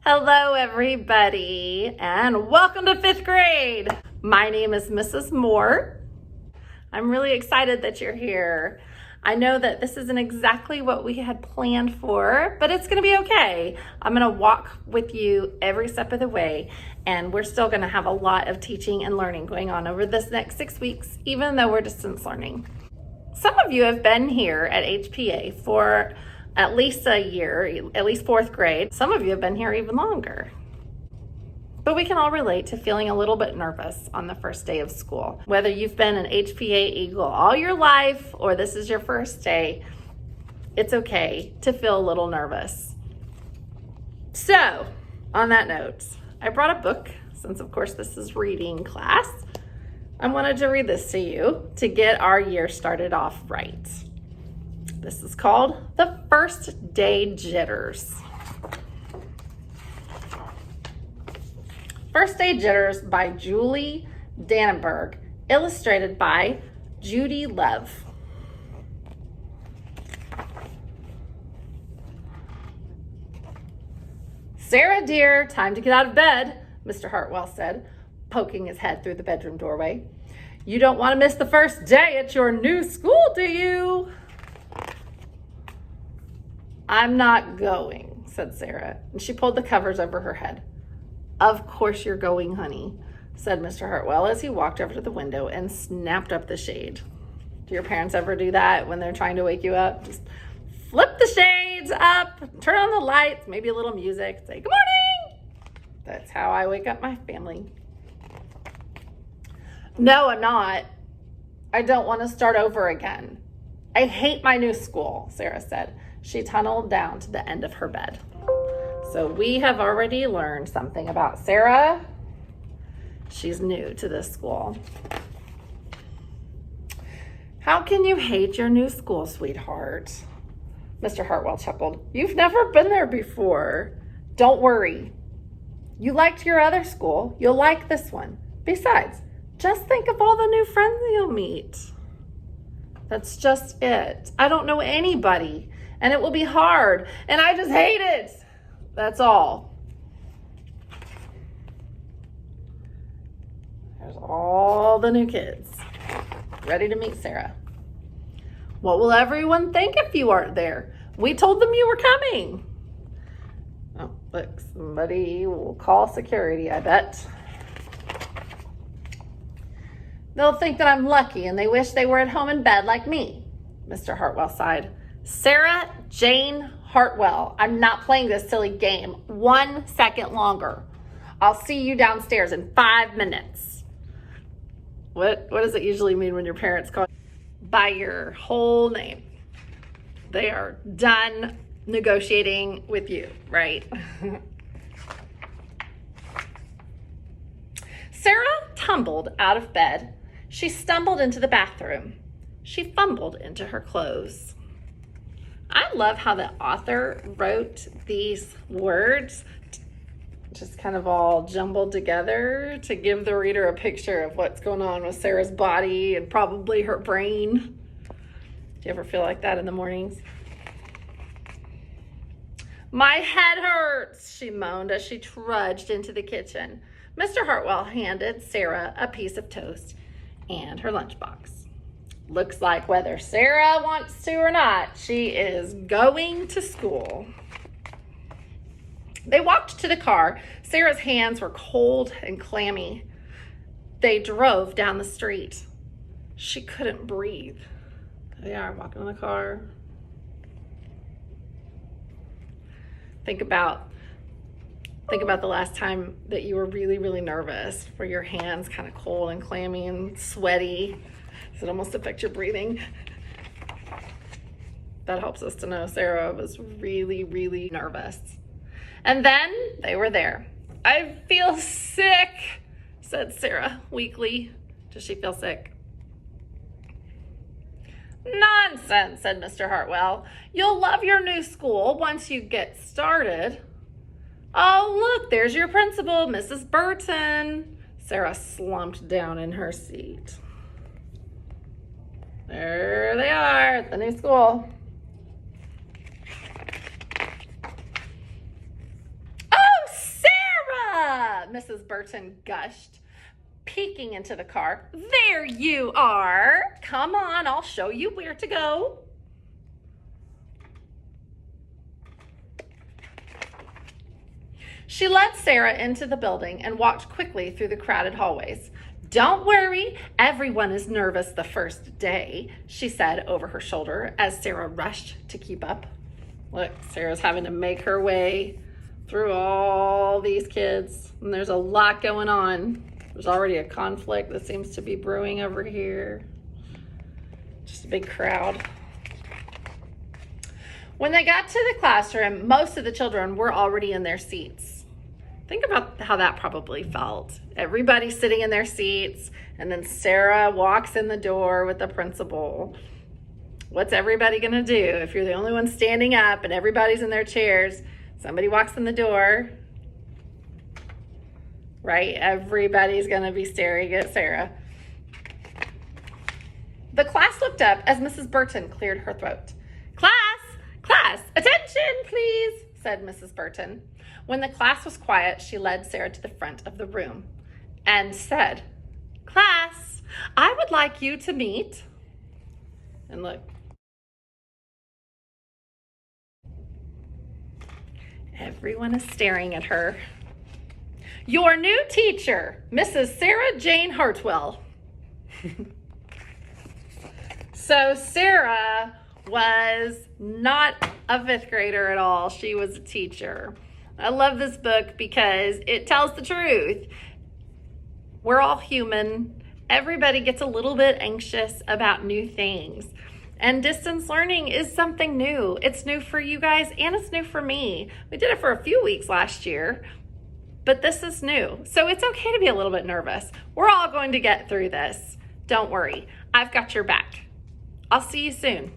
Hello, everybody, and welcome to fifth grade. My name is Mrs. Moore. I'm really excited that you're here. I know that this isn't exactly what we had planned for, but it's gonna be okay. I'm gonna walk with you every step of the way, and we're still gonna have a lot of teaching and learning going on over this next 6 weeks, even though we're distance learning. Some of you have been here at HPA for at least a year, at least fourth grade. Some of you have been here even longer. But we can all relate to feeling a little bit nervous on the first day of school. Whether you've been an HPA Eagle all your life or this is your first day, it's okay to feel a little nervous. So, on that note, I brought a book, since of course this is reading class. I wanted to read this to you to get our year started off right. This is called The First Day Jitters. First Day Jitters by Julie Dannenberg, illustrated by Judy Love. Sarah, dear, time to get out of bed, Mr. Hartwell said, poking his head through the bedroom doorway. You don't want to miss the first day at your new school, do you? I'm not going, said Sarah, and she pulled the covers over her head. Of course you're going, honey, said Mr. Hartwell as he walked over to the window and snapped up the shade. Do your parents ever do that when they're trying to wake you up? Just flip the shades up, turn on the lights, maybe a little music, say, good morning. That's how I wake up my family. No, I'm not. I don't want to start over again. I hate my new school, Sarah said. She tunneled down to the end of her bed. So we have already learned something about Sarah. She's new to this school. How can you hate your new school, sweetheart? Mr. Hartwell chuckled. You've never been there before. Don't worry. You liked your other school. You'll like this one. Besides, just think of all the new friends you'll meet. That's just it. I don't know anybody, and it will be hard, and I just hate it. That's all. There's all the new kids ready to meet Sarah. What will everyone think if you aren't there? We told them you were coming. Oh, look, somebody will call security, I bet. They'll think that I'm lucky and they wish they were at home in bed like me, Mr. Hartwell sighed. Sarah Jane Hartwell, I'm not playing this silly game 1 second longer. I'll see you downstairs in 5 minutes. What does it usually mean when your parents call you by your whole name? They are done negotiating with you, right? Sarah tumbled out of bed. She stumbled into the bathroom. She fumbled into her clothes. I love how the author wrote these words just kind of all jumbled together to give the reader a picture of what's going on with Sarah's body and probably her brain. Do you ever feel like that in the mornings? My head hurts, she moaned as she trudged into the kitchen. Mr. Hartwell handed Sarah a piece of toast and her lunchbox. Looks like whether Sarah wants to or not, she is going to school. They walked to the car. Sarah's hands were cold and clammy. They drove down the street. She couldn't breathe. They are walking in the car. Think about the last time that you were really, really nervous, where your hands kind of cold and clammy and sweaty. Does it almost affect your breathing? That helps us to know Sarah was really, really nervous. And then they were there. I feel sick, said Sarah weakly. Does she feel sick? Nonsense, said Mr. Hartwell. You'll love your new school once you get started. Oh, look, there's your principal, Mrs. Burton. Sarah slumped down in her seat. There they are at the new school. Mrs. Burton gushed, peeking into the car. There you are. Come on, I'll show you where to go. She led Sarah into the building and walked quickly through the crowded hallways. Don't worry, everyone is nervous the first day, she said over her shoulder as Sarah rushed to keep up. Look, Sarah's having to make her way through all these kids, and there's a lot going on. There's already a conflict that seems to be brewing over here. Just a big crowd. When they got to the classroom, most of the children were already in their seats. Think about how that probably felt. Everybody's sitting in their seats, and then Sarah walks in the door with the principal. What's everybody gonna do if you're the only one standing up and everybody's in their chairs? Somebody walks in the door, right? Everybody's gonna be staring at Sarah. The class looked up as Mrs. Burton cleared her throat. Class, attention, please, said Mrs. Burton. When the class was quiet, she led Sarah to the front of the room and said, Class, I would like you to meet. And look. Everyone is staring at her. Your new teacher, Mrs. Sarah Jane Hartwell. So Sarah was not a fifth grader at all. She was a teacher. I love this book because it tells the truth. We're all human. Everybody gets a little bit anxious about new things. And distance learning is something new. It's new for you guys and it's new for me. We did it for a few weeks last year, but this is new. So it's okay to be a little bit nervous. We're all going to get through this. Don't worry. I've got your back. I'll see you soon.